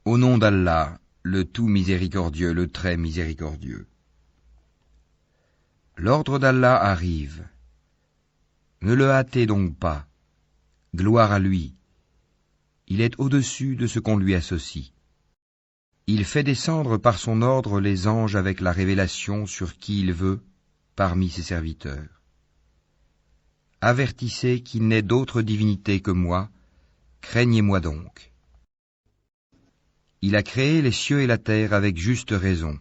Au nom d'Allah, le tout miséricordieux, le très miséricordieux. L'ordre d'Allah arrive. Ne le hâtez donc pas. Gloire à lui. Il est au-dessus de ce qu'on lui associe. Il fait descendre par son ordre les anges avec la révélation sur qui il veut, parmi ses serviteurs. Avertissez qu'il n'est d'autre divinité que moi, craignez-moi donc. Il a créé les cieux et la terre avec juste raison.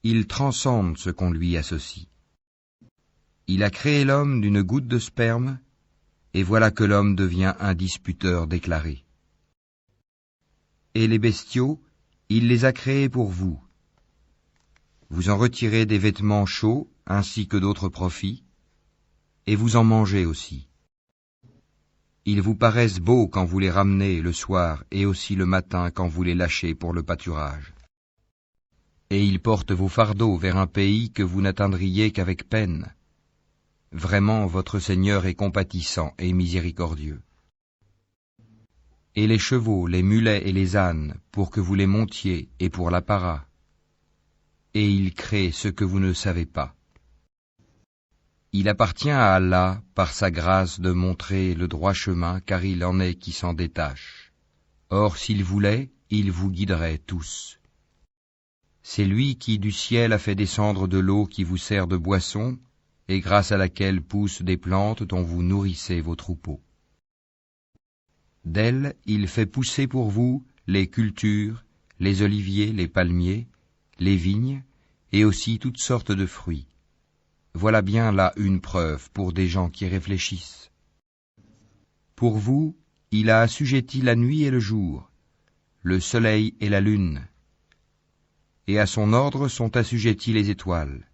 Il transcende ce qu'on lui associe. Il a créé l'homme d'une goutte de sperme, et voilà que l'homme devient un disputeur déclaré. Et les bestiaux, il les a créés pour vous. Vous en retirez des vêtements chauds ainsi que d'autres profits, et vous en mangez aussi. Ils vous paraissent beaux quand vous les ramenez le soir et aussi le matin quand vous les lâchez pour le pâturage. Et ils portent vos fardeaux vers un pays que vous n'atteindriez qu'avec peine. Vraiment, votre Seigneur est compatissant et miséricordieux. Et les chevaux, les mulets et les ânes, pour que vous les montiez et pour l'apparat. Et il crée ce que vous ne savez pas. Il appartient à Allah, par sa grâce, de montrer le droit chemin, car il en est qui s'en détache. Or, s'il voulait, il vous guiderait tous. C'est lui qui du ciel a fait descendre de l'eau qui vous sert de boisson, et grâce à laquelle poussent des plantes dont vous nourrissez vos troupeaux. D'elle, il fait pousser pour vous les cultures, les oliviers, les palmiers, les vignes, et aussi toutes sortes de fruits. Voilà bien là une preuve pour des gens qui réfléchissent. Pour vous, il a assujetti la nuit et le jour, le soleil et la lune, et à son ordre sont assujettis les étoiles.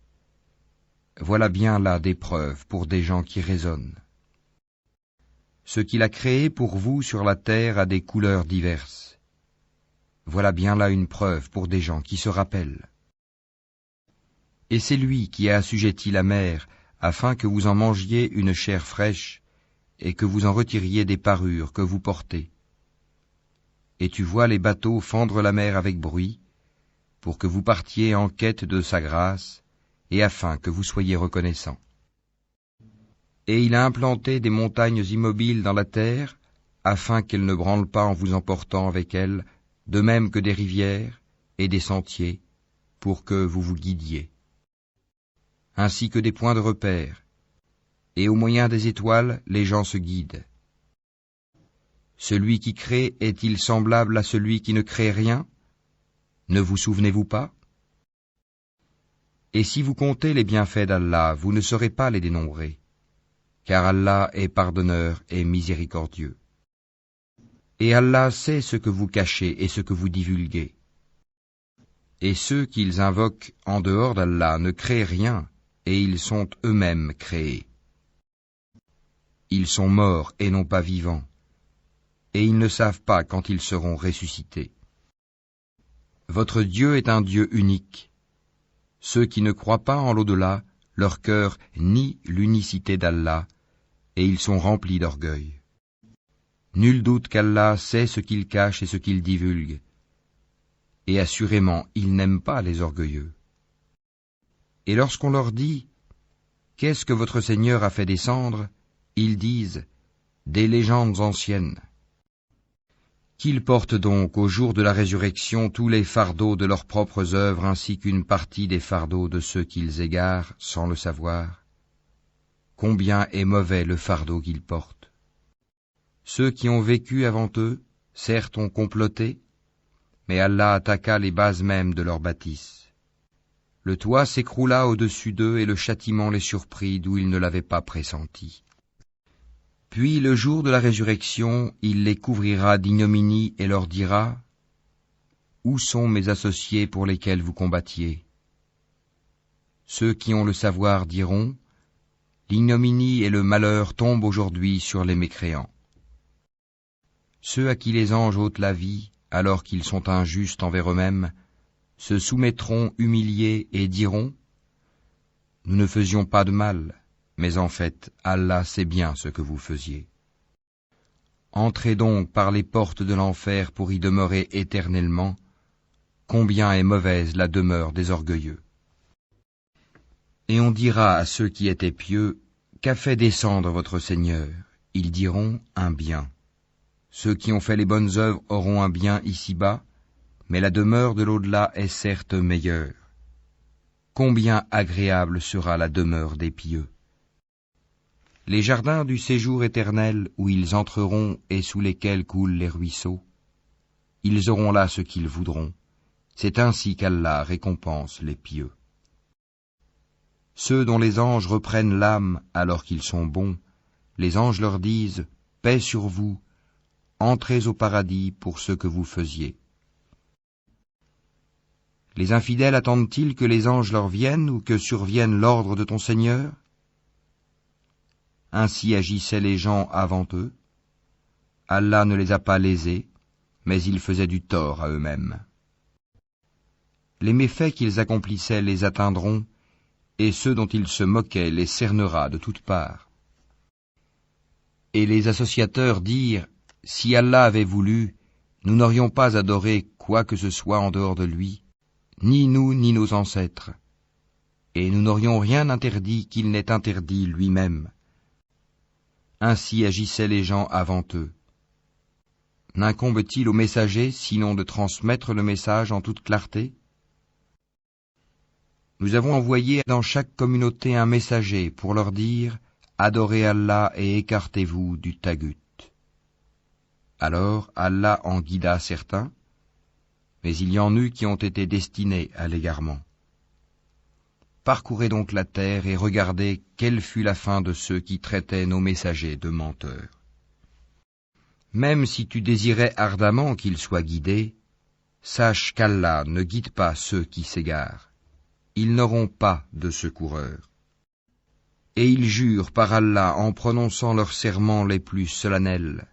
Voilà bien là des preuves pour des gens qui raisonnent. Ce qu'il a créé pour vous sur la terre a des couleurs diverses. Voilà bien là une preuve pour des gens qui se rappellent. Et c'est lui qui a assujetti la mer, afin que vous en mangiez une chair fraîche, et que vous en retiriez des parures que vous portez. Et tu vois les bateaux fendre la mer avec bruit, pour que vous partiez en quête de sa grâce, et afin que vous soyez reconnaissants. Et il a implanté des montagnes immobiles dans la terre, afin qu'elles ne branlent pas en vous emportant avec elles, de même que des rivières et des sentiers, pour que vous vous guidiez. Ainsi que des points de repère, et au moyen des étoiles, les gens se guident. Celui qui crée est-il semblable à celui qui ne crée rien? Ne vous souvenez-vous pas? Et si vous comptez les bienfaits d'Allah, vous ne saurez pas les dénombrer, car Allah est pardonneur et miséricordieux. Et Allah sait ce que vous cachez et ce que vous divulguez. Et ceux qu'ils invoquent en dehors d'Allah ne créent rien, et ils sont eux-mêmes créés. Ils sont morts et non pas vivants, et ils ne savent pas quand ils seront ressuscités. Votre Dieu est un Dieu unique. Ceux qui ne croient pas en l'au-delà, leur cœur nie l'unicité d'Allah, et ils sont remplis d'orgueil. Nul doute qu'Allah sait ce qu'il cache et ce qu'il divulgue, et assurément il n'aime pas les orgueilleux. Et lorsqu'on leur dit « Qu'est-ce que votre Seigneur a fait descendre ?» ils disent « Des légendes anciennes. » Qu'ils portent donc au jour de la résurrection tous les fardeaux de leurs propres œuvres ainsi qu'une partie des fardeaux de ceux qu'ils égarent sans le savoir. Combien est mauvais le fardeau qu'ils portent. Ceux qui ont vécu avant eux, certes ont comploté, mais Allah attaqua les bases mêmes de leur bâtisse. Le toit s'écroula au-dessus d'eux et le châtiment les surprit d'où ils ne l'avaient pas pressenti. Puis le jour de la résurrection, il les couvrira d'ignominie et leur dira « Où sont mes associés pour lesquels vous combattiez ?» Ceux qui ont le savoir diront « L'ignominie et le malheur tombent aujourd'hui sur les mécréants. » Ceux à qui les anges ôtent la vie, alors qu'ils sont injustes envers eux-mêmes, se soumettront humiliés et diront « Nous ne faisions pas de mal, mais en fait, Allah sait bien ce que vous faisiez. » Entrez donc par les portes de l'enfer pour y demeurer éternellement. Combien est mauvaise la demeure des orgueilleux. Et on dira à ceux qui étaient pieux, qu'a fait descendre votre Seigneur? Ils diront, un bien. Ceux qui ont fait les bonnes œuvres auront un bien ici-bas, mais la demeure de l'au-delà est certes meilleure. Combien agréable sera la demeure des pieux. Les jardins du séjour éternel où ils entreront et sous lesquels coulent les ruisseaux, ils auront là ce qu'ils voudront. C'est ainsi qu'Allah récompense les pieux. Ceux dont les anges reprennent l'âme alors qu'ils sont bons, les anges leur disent « Paix sur vous, entrez au paradis pour ce que vous faisiez. » Les infidèles attendent-ils que les anges leur viennent ou que survienne l'ordre de ton Seigneur? Ainsi agissaient les gens avant eux. Allah ne les a pas lésés, mais ils faisaient du tort à eux-mêmes. Les méfaits qu'ils accomplissaient les atteindront, et ceux dont ils se moquaient les cernera de toutes parts. Et les associateurs dirent, si Allah avait voulu, nous n'aurions pas adoré quoi que ce soit en dehors de lui, ni nous ni nos ancêtres, et nous n'aurions rien interdit qu'il n'ait interdit lui-même. Ainsi agissaient les gens avant eux. N'incombe-t-il au messager sinon de transmettre le message en toute clarté? Nous avons envoyé dans chaque communauté un messager pour leur dire « Adorez Allah et écartez-vous du tagut ». Alors Allah en guida certains, mais il y en eut qui ont été destinés à l'égarement. Parcourez donc la terre et regardez quelle fut la fin de ceux qui traitaient nos messagers de menteurs. Même si tu désirais ardemment qu'ils soient guidés, sache qu'Allah ne guide pas ceux qui s'égarent. Ils n'auront pas de secoureur. Et ils jurent par Allah en prononçant leurs serments les plus solennels.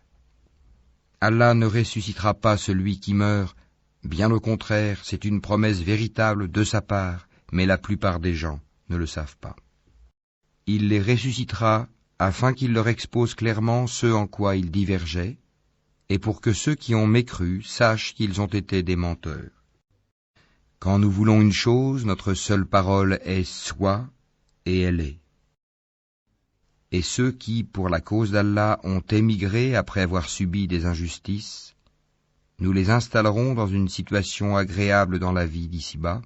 Allah ne ressuscitera pas celui qui meurt, bien au contraire, c'est une promesse véritable de sa part, mais la plupart des gens ne le savent pas. Il les ressuscitera afin qu'il leur expose clairement ce en quoi ils divergeaient, et pour que ceux qui ont mécru sachent qu'ils ont été des menteurs. Quand nous voulons une chose, notre seule parole est « soit » et elle est. Et ceux qui, pour la cause d'Allah, ont émigré après avoir subi des injustices, nous les installerons dans une situation agréable dans la vie d'ici-bas,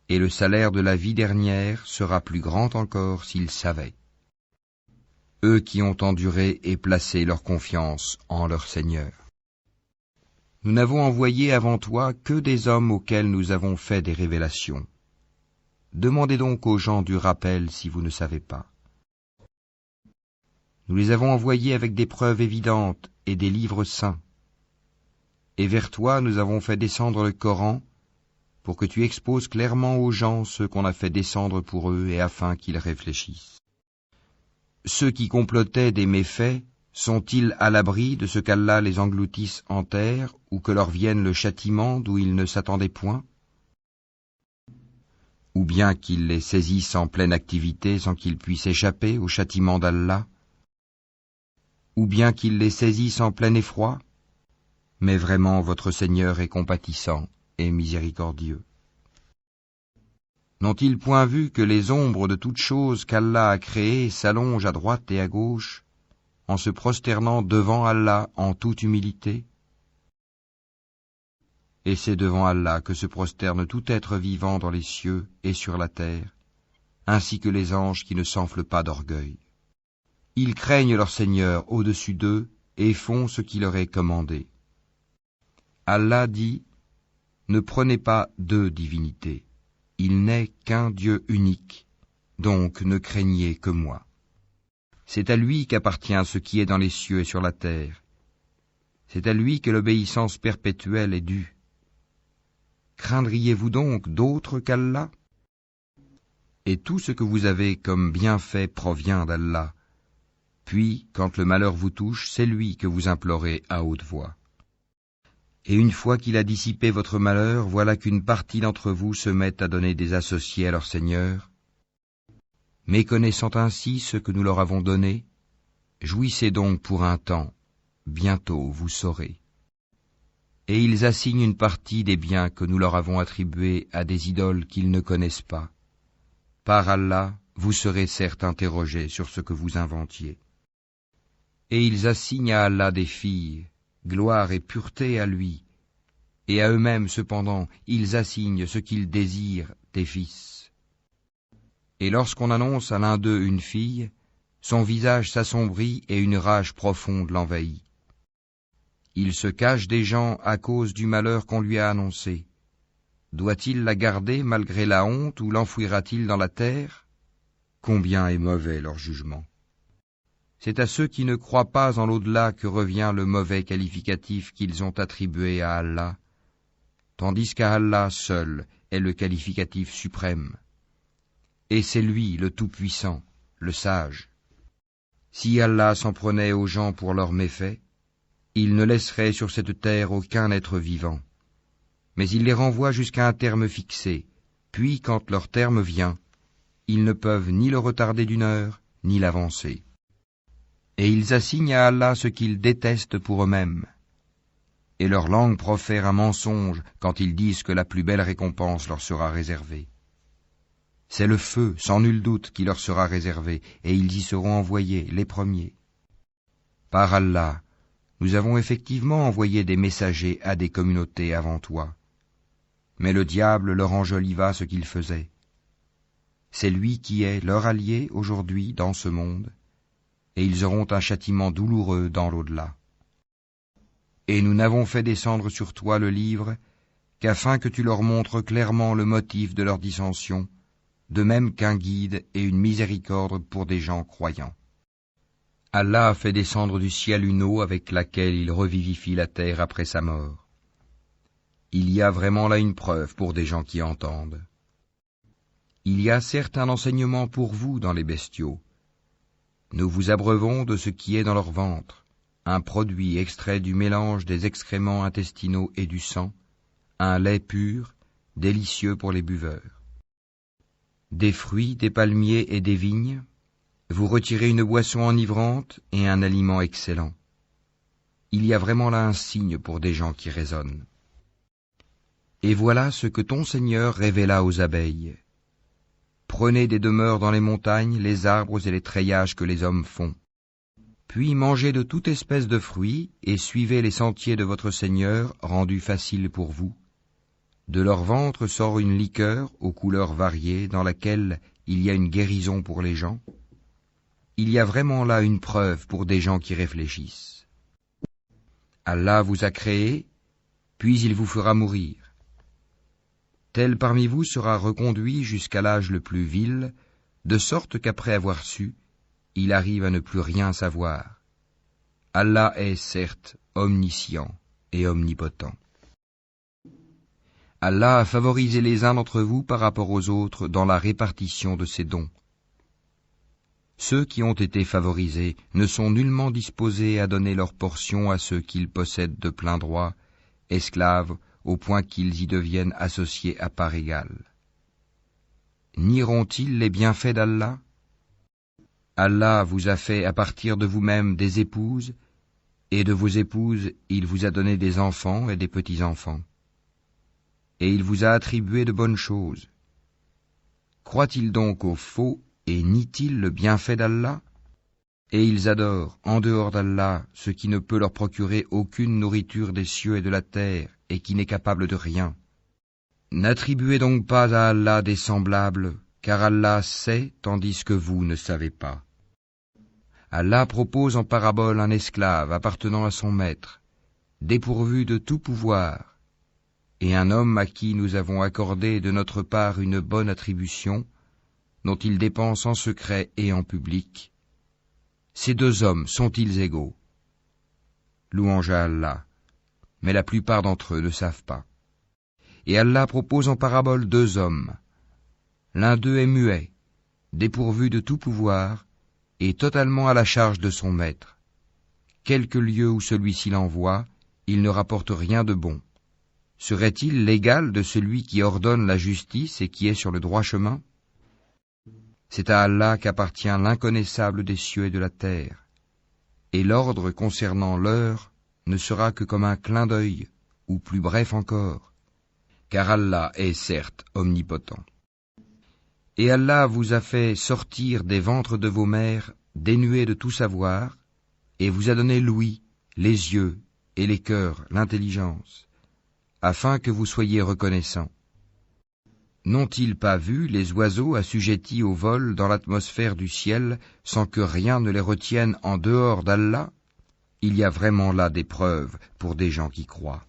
et le salaire de la vie dernière sera plus grand encore s'ils savaient. Eux qui ont enduré et placé leur confiance en leur Seigneur. Nous n'avons envoyé avant toi que des hommes auxquels nous avons fait des révélations. Demandez donc aux gens du rappel si vous ne savez pas. Nous les avons envoyés avec des preuves évidentes et des livres saints. Et vers toi nous avons fait descendre le Coran pour que tu exposes clairement aux gens ce qu'on a fait descendre pour eux et afin qu'ils réfléchissent. Ceux qui complotaient des méfaits sont-ils à l'abri de ce qu'Allah les engloutisse en terre ou que leur vienne le châtiment d'où ils ne s'attendaient point? Ou bien qu'il les saisisse en pleine activité sans qu'ils puissent échapper au châtiment d'Allah? Ou bien qu'il les saisisse en plein effroi? Mais vraiment votre Seigneur est compatissant et miséricordieux. N'ont-ils point vu que les ombres de toutes choses qu'Allah a créées s'allongent à droite et à gauche, en se prosternant devant Allah en toute humilité? Et c'est devant Allah que se prosterne tout être vivant dans les cieux et sur la terre, ainsi que les anges qui ne s'enflent pas d'orgueil. Ils craignent leur Seigneur au-dessus d'eux et font ce qui leur est commandé. Allah dit, ne prenez pas deux divinités, il n'est qu'un Dieu unique, donc ne craignez que moi. C'est à lui qu'appartient ce qui est dans les cieux et sur la terre. C'est à lui que l'obéissance perpétuelle est due. Craindriez-vous donc d'autre qu'Allah? Et tout ce que vous avez comme bienfait provient d'Allah. Puis, quand le malheur vous touche, c'est lui que vous implorez à haute voix. Et une fois qu'il a dissipé votre malheur, voilà qu'une partie d'entre vous se met à donner des associés à leur Seigneur. Méconnaissant ainsi ce que nous leur avons donné, jouissez donc pour un temps bientôt vous saurez. Et ils assignent une partie des biens que nous leur avons attribués à des idoles qu'ils ne connaissent pas. Par Allah, vous serez certes interrogés sur ce que vous inventiez. Et ils assignent à Allah des filles, gloire et pureté à lui, et à eux-mêmes cependant, ils assignent ce qu'ils désirent des fils. Et lorsqu'on annonce à l'un d'eux une fille, son visage s'assombrit et une rage profonde l'envahit. Il se cache des gens à cause du malheur qu'on lui a annoncé. Doit-il la garder malgré la honte ou l'enfouira-t-il dans la terre? Combien est mauvais leur jugement. C'est à ceux qui ne croient pas en l'au-delà que revient le mauvais qualificatif qu'ils ont attribué à Allah, tandis qu'à Allah seul est le qualificatif suprême. Et c'est lui le Tout-Puissant, le Sage. Si Allah s'en prenait aux gens pour leurs méfaits, il ne laisserait sur cette terre aucun être vivant. Mais il les renvoie jusqu'à un terme fixé, puis quand leur terme vient, ils ne peuvent ni le retarder d'une heure, ni l'avancer. Et ils assignent à Allah ce qu'ils détestent pour eux-mêmes. Et leur langue profère un mensonge quand ils disent que la plus belle récompense leur sera réservée. C'est le feu, sans nul doute, qui leur sera réservé, et ils y seront envoyés, les premiers. Par Allah, nous avons effectivement envoyé des messagers à des communautés avant toi. Mais le diable leur enjoliva ce qu'ils faisaient. C'est lui qui est leur allié aujourd'hui dans ce monde, et ils auront un châtiment douloureux dans l'au-delà. Et nous n'avons fait descendre sur toi le livre qu'afin que tu leur montres clairement le motif de leur dissension, de même qu'un guide et une miséricorde pour des gens croyants. Allah a fait descendre du ciel une eau avec laquelle il revivifie la terre après sa mort. Il y a vraiment là une preuve pour des gens qui entendent. Il y a certes un enseignement pour vous dans les bestiaux. Nous vous abreuvons de ce qui est dans leur ventre, un produit extrait du mélange des excréments intestinaux et du sang, un lait pur, délicieux pour les buveurs. Des fruits, des palmiers et des vignes, vous retirez une boisson enivrante et un aliment excellent. Il y a vraiment là un signe pour des gens qui raisonnent. Et voilà ce que ton Seigneur révéla aux abeilles. Prenez des demeures dans les montagnes, les arbres et les treillages que les hommes font. Puis mangez de toute espèce de fruits et suivez les sentiers de votre Seigneur rendus faciles pour vous. De leur ventre sort une liqueur aux couleurs variées dans laquelle il y a une guérison pour les gens. Il y a vraiment là une preuve pour des gens qui réfléchissent. Allah vous a créé, puis il vous fera mourir. Tel parmi vous sera reconduit jusqu'à l'âge le plus vil, de sorte qu'après avoir su, il arrive à ne plus rien savoir. Allah est certes omniscient et omnipotent. Allah a favorisé les uns d'entre vous par rapport aux autres dans la répartition de ses dons. Ceux qui ont été favorisés ne sont nullement disposés à donner leur portion à ceux qu'ils possèdent de plein droit, esclaves, au point qu'ils y deviennent associés à part égale. Nieront-ils les bienfaits d'Allah? Allah vous a fait à partir de vous-même des épouses, et de vos épouses il vous a donné des enfants et des petits-enfants. Et il vous a attribué de bonnes choses. Croient-ils donc au faux et nient-ils le bienfait d'Allah? Et ils adorent, en dehors d'Allah, ce qui ne peut leur procurer aucune nourriture des cieux et de la terre, et qui n'est capable de rien. N'attribuez donc pas à Allah des semblables, car Allah sait, tandis que vous ne savez pas. Allah propose en parabole un esclave appartenant à son maître, dépourvu de tout pouvoir, et un homme à qui nous avons accordé de notre part une bonne attribution, dont il dépense en secret et en public. Ces deux hommes sont-ils égaux? Louange à Allah, mais la plupart d'entre eux ne savent pas. Et Allah propose en parabole deux hommes. L'un d'eux est muet, dépourvu de tout pouvoir, et totalement à la charge de son maître. Quelque lieu où celui-ci l'envoie, il ne rapporte rien de bon. Serait-il l'égal de celui qui ordonne la justice et qui est sur le droit chemin? C'est à Allah qu'appartient l'inconnaissable des cieux et de la terre. et l'ordre concernant l'heure ne sera que comme un clin d'œil, ou plus bref encore, car Allah est certes omnipotent. Et Allah vous a fait sortir des ventres de vos mères dénués de tout savoir, et vous a donné l'ouïe, les yeux et les cœurs, l'intelligence, afin que vous soyez reconnaissants. N'ont-ils pas vu les oiseaux assujettis au vol dans l'atmosphère du ciel sans que rien ne les retienne en dehors d'Allah? Il y a vraiment là des preuves pour des gens qui croient.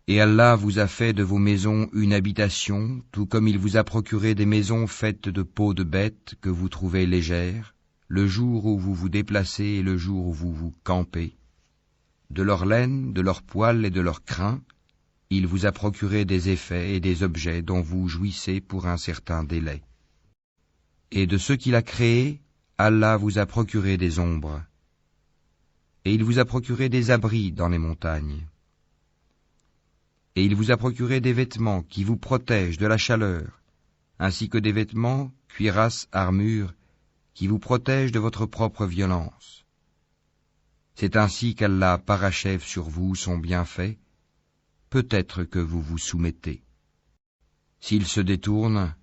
Et Allah vous a fait de vos maisons une habitation, tout comme il vous a procuré des maisons faites de peaux de bêtes que vous trouvez légères, le jour où vous vous déplacez et le jour où vous vous campez. De leur laine, de leur poil et de leur crin, il vous a procuré des effets et des objets dont vous jouissez pour un certain délai. Et de ce qu'il a créé, Allah vous a procuré des ombres. Et il vous a procuré des abris dans les montagnes. Et il vous a procuré des vêtements qui vous protègent de la chaleur, ainsi que des vêtements, cuirasses, armures, qui vous protègent de votre propre violence. C'est ainsi qu'Allah parachève sur vous son bienfait, peut-être que vous vous soumettez. S'il se détourne,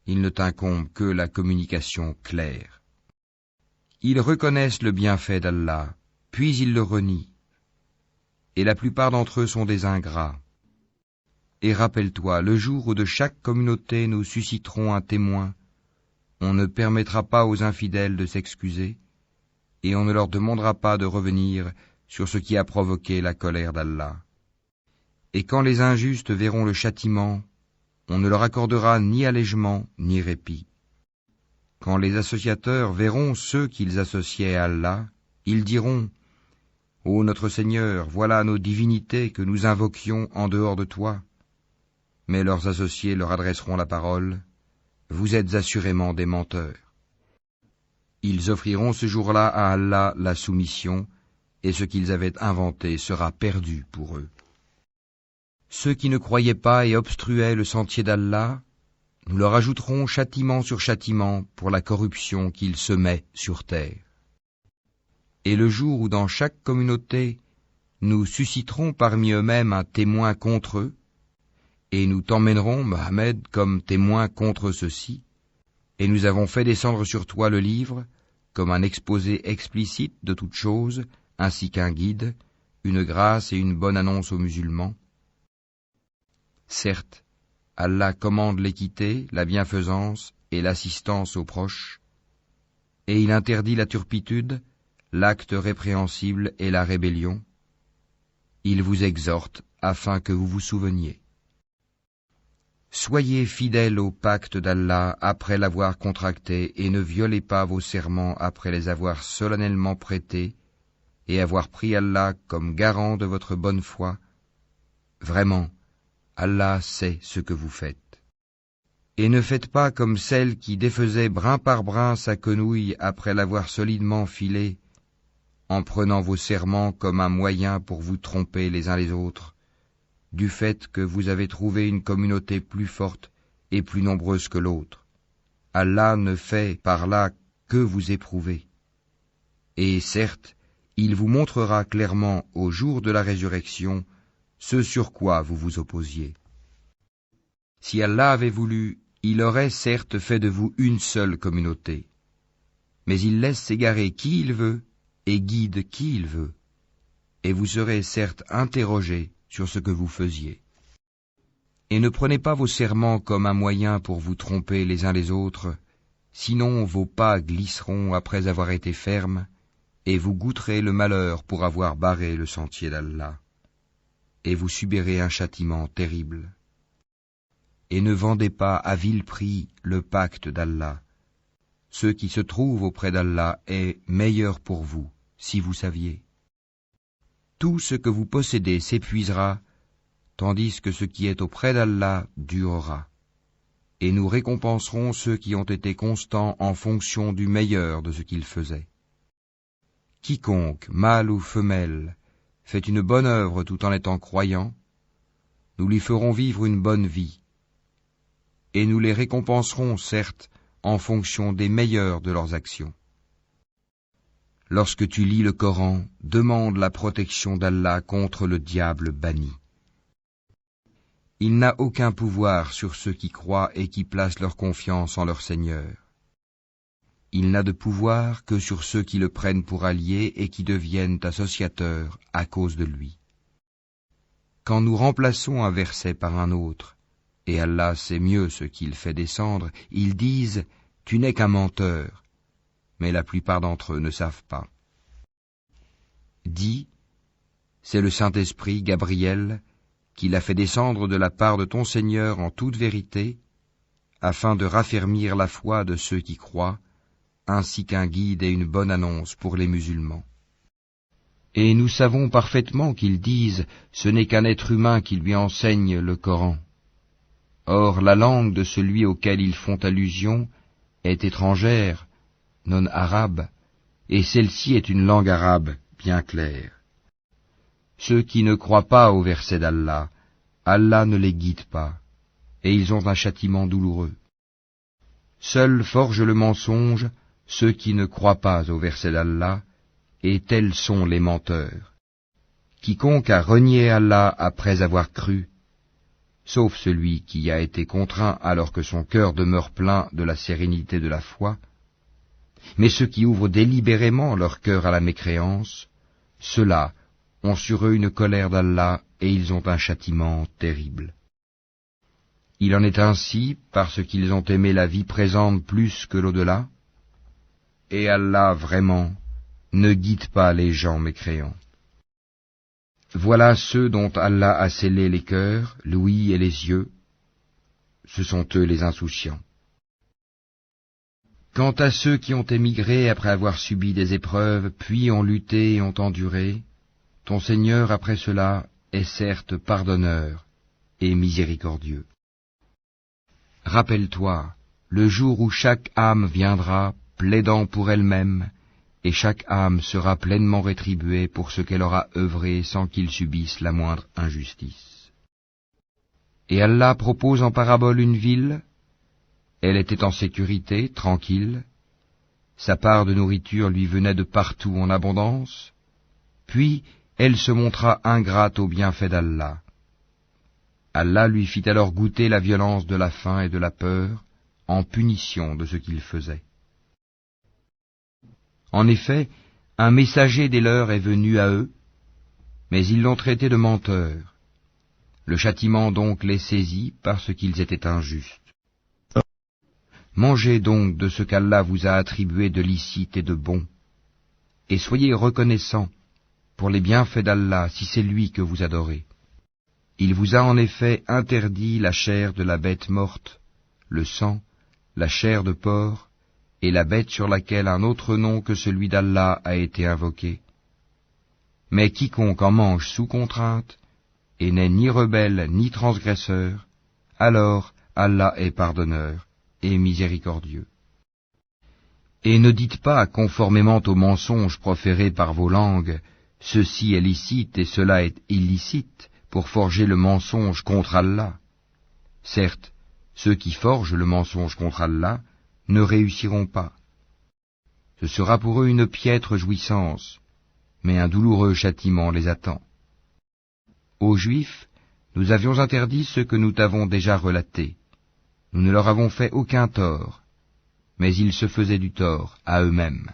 il ne t'incombe que la communication claire. Ils reconnaissent le bienfait d'Allah, puis ils le renient, et la plupart d'entre eux sont des ingrats. Et rappelle-toi, le jour où de chaque communauté nous susciterons un témoin, on ne permettra pas aux infidèles de s'excuser, et on ne leur demandera pas de revenir sur ce qui a provoqué la colère d'Allah. Et quand les injustes verront le châtiment, on ne leur accordera ni allègement ni répit. Quand les associateurs verront ceux qu'ils associaient à Allah, ils diront « Ô notre Seigneur, voilà nos divinités que nous invoquions en dehors de toi. » Mais leurs associés leur adresseront la parole « Vous êtes assurément des menteurs. » Ils offriront ce jour-là à Allah la soumission, et ce qu'ils avaient inventé sera perdu pour eux. Ceux qui ne croyaient pas et obstruaient le sentier d'Allah, nous leur ajouterons châtiment sur châtiment pour la corruption qu'ils semaient sur terre. Et le jour où dans chaque communauté, nous susciterons parmi eux-mêmes un témoin contre eux, et nous t'emmènerons, Mohammed, comme témoin contre ceux-ci, et nous avons fait descendre sur toi le livre, comme un exposé explicite de toutes choses, ainsi qu'un guide, une grâce et une bonne annonce aux musulmans. Certes, Allah commande l'équité, la bienfaisance et l'assistance aux proches, et il interdit la turpitude, l'acte répréhensible et la rébellion. Il vous exhorte afin que vous vous souveniez. Soyez fidèles au pacte d'Allah après l'avoir contracté et ne violez pas vos serments après les avoir solennellement prêtés et avoir pris Allah comme garant de votre bonne foi. Vraiment, Allah sait ce que vous faites. Et ne faites pas comme celle qui défaisait brin par brin sa quenouille après l'avoir solidement filée, en prenant vos serments comme un moyen pour vous tromper les uns les autres, du fait que vous avez trouvé une communauté plus forte et plus nombreuse que l'autre. Allah ne fait par là que vous éprouver. Et certes, il vous montrera clairement au jour de la résurrection ce sur quoi vous vous opposiez. Si Allah avait voulu, il aurait certes fait de vous une seule communauté. Mais il laisse s'égarer qui il veut et guide qui il veut. Et vous serez certes interrogés sur ce que vous faisiez. Et ne prenez pas vos serments comme un moyen pour vous tromper les uns les autres, sinon vos pas glisseront après avoir été fermes, et vous goûterez le malheur pour avoir barré le sentier d'Allah. Et vous subirez un châtiment terrible. Et ne vendez pas à vil prix le pacte d'Allah. Ce qui se trouve auprès d'Allah est meilleur pour vous, si vous saviez. Tout ce que vous possédez s'épuisera, tandis que ce qui est auprès d'Allah durera. Et nous récompenserons ceux qui ont été constants en fonction du meilleur de ce qu'ils faisaient. Quiconque, mâle ou femelle, fait une bonne œuvre tout en étant croyant, nous lui ferons vivre une bonne vie. Et nous les récompenserons, certes, en fonction des meilleurs de leurs actions. lorsque tu lis le Coran, demande la protection d'Allah contre le diable banni. Il n'a aucun pouvoir sur ceux qui croient et qui placent leur confiance en leur Seigneur. Il n'a de pouvoir que sur ceux qui le prennent pour allié et qui deviennent associateurs à cause de lui. Quand nous remplaçons un verset par un autre, et Allah sait mieux ce qu'il fait descendre, ils disent « Tu n'es qu'un menteur », mais la plupart d'entre eux ne savent pas. Dis, c'est le Saint-Esprit, Gabriel, qui l'a fait descendre de la part de ton Seigneur en toute vérité, afin de raffermir la foi de ceux qui croient, ainsi qu'un guide et une bonne annonce pour les musulmans. Et nous savons parfaitement qu'ils disent « Ce n'est qu'un être humain qui lui enseigne le Coran ». Or, la langue de celui auquel ils font allusion est étrangère, non arabe, et celle-ci est une langue arabe bien claire. Ceux qui ne croient pas au verset d'Allah, Allah ne les guide pas, et ils ont un châtiment douloureux. Seuls forgent le mensonge ceux qui ne croient pas au verset d'Allah, et tels sont les menteurs. Quiconque a renié Allah après avoir cru, sauf celui qui a été contraint alors que son cœur demeure plein de la sérénité de la foi, mais ceux qui ouvrent délibérément leur cœur à la mécréance, ceux-là ont sur eux une colère d'Allah et ils ont un châtiment terrible. Il en est ainsi parce qu'ils ont aimé la vie présente plus que l'au-delà, et Allah vraiment ne guide pas les gens mécréants. Voilà ceux dont Allah a scellé les cœurs, l'ouïe et les yeux, ce sont eux les insouciants. Quant à ceux qui ont émigré après avoir subi des épreuves, puis ont lutté et ont enduré, ton Seigneur après cela est certes pardonneur et miséricordieux. Rappelle-toi, le jour où chaque âme viendra, plaidant pour elle-même, et chaque âme sera pleinement rétribuée pour ce qu'elle aura œuvré sans qu'il subisse la moindre injustice. Et Allah propose en parabole une ville. Elle était en sécurité, tranquille. Sa part de nourriture lui venait de partout en abondance. Puis elle se montra ingrate aux bienfaits d'Allah. Allah lui fit alors goûter la violence de la faim et de la peur, en punition de ce qu'il faisait. En effet, un messager des leurs est venu à eux, mais ils l'ont traité de menteur. Le châtiment donc les saisit parce qu'ils étaient injustes. Mangez donc de ce qu'Allah vous a attribué de licite et de bon, et soyez reconnaissants pour les bienfaits d'Allah si c'est lui que vous adorez. Il vous a en effet interdit la chair de la bête morte, le sang, la chair de porc, et la bête sur laquelle un autre nom que celui d'Allah a été invoqué. Mais quiconque en mange sous contrainte, et n'est ni rebelle ni transgresseur, alors Allah est pardonneur et miséricordieux. Et ne dites pas, conformément aux mensonges proférés par vos langues, ceci est licite et cela est illicite, pour forger le mensonge contre Allah. Certes, ceux qui forgent le mensonge contre Allah ne réussiront pas. Ce sera pour eux une piètre jouissance, mais un douloureux châtiment les attend. Aux Juifs, nous avions interdit ce que nous t'avons déjà relaté. Nous ne leur avons fait aucun tort, mais ils se faisaient du tort à eux-mêmes.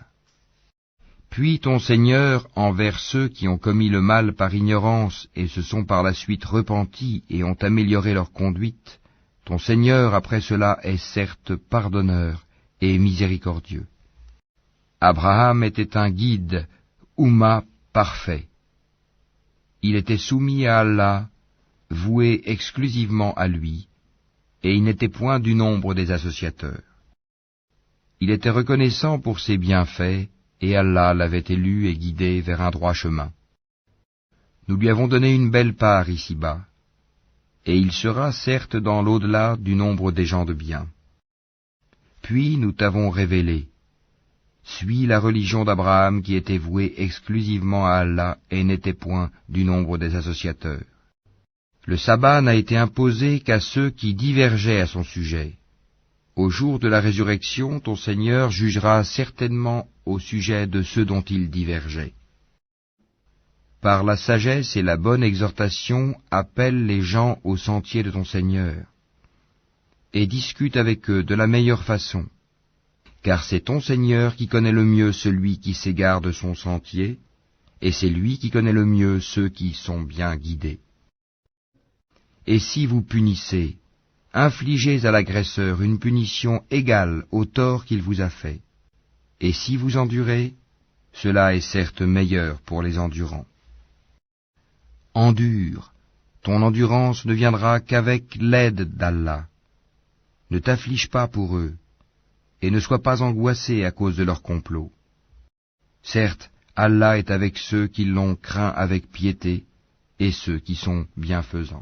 Puis ton Seigneur, envers ceux qui ont commis le mal par ignorance et se sont par la suite repentis et ont amélioré leur conduite, ton Seigneur après cela est certes pardonneur et miséricordieux. Abraham était un guide, Oumma parfait. Il était soumis à Allah, voué exclusivement à lui, et il n'était point du nombre des associateurs. Il était reconnaissant pour ses bienfaits, et Allah l'avait élu et guidé vers un droit chemin. Nous lui avons donné une belle part ici-bas, et il sera certes dans l'au-delà du nombre des gens de bien. Puis nous t'avons révélé, suis la religion d'Abraham qui était vouée exclusivement à Allah et n'était point du nombre des associateurs. Le sabbat n'a été imposé qu'à ceux qui divergeaient à son sujet, Au jour de la résurrection, ton Seigneur jugera certainement au sujet de ceux dont ils divergeaient. Par la sagesse et la bonne exhortation, appelle les gens au sentier de ton Seigneur, et discute avec eux de la meilleure façon, car c'est ton Seigneur qui connaît le mieux celui qui s'égare de son sentier, et c'est lui qui connaît le mieux ceux qui sont bien guidés. Et si vous punissez, infligez à l'agresseur une punition égale au tort qu'il vous a fait. Et si vous endurez, cela est certes meilleur pour les endurants. Endure, ton endurance ne viendra qu'avec l'aide d'Allah. Ne t'afflige pas pour eux, et ne sois pas angoissé à cause de leur complot. Certes, Allah est avec ceux qui l'ont craint avec piété, et ceux qui sont bienfaisants.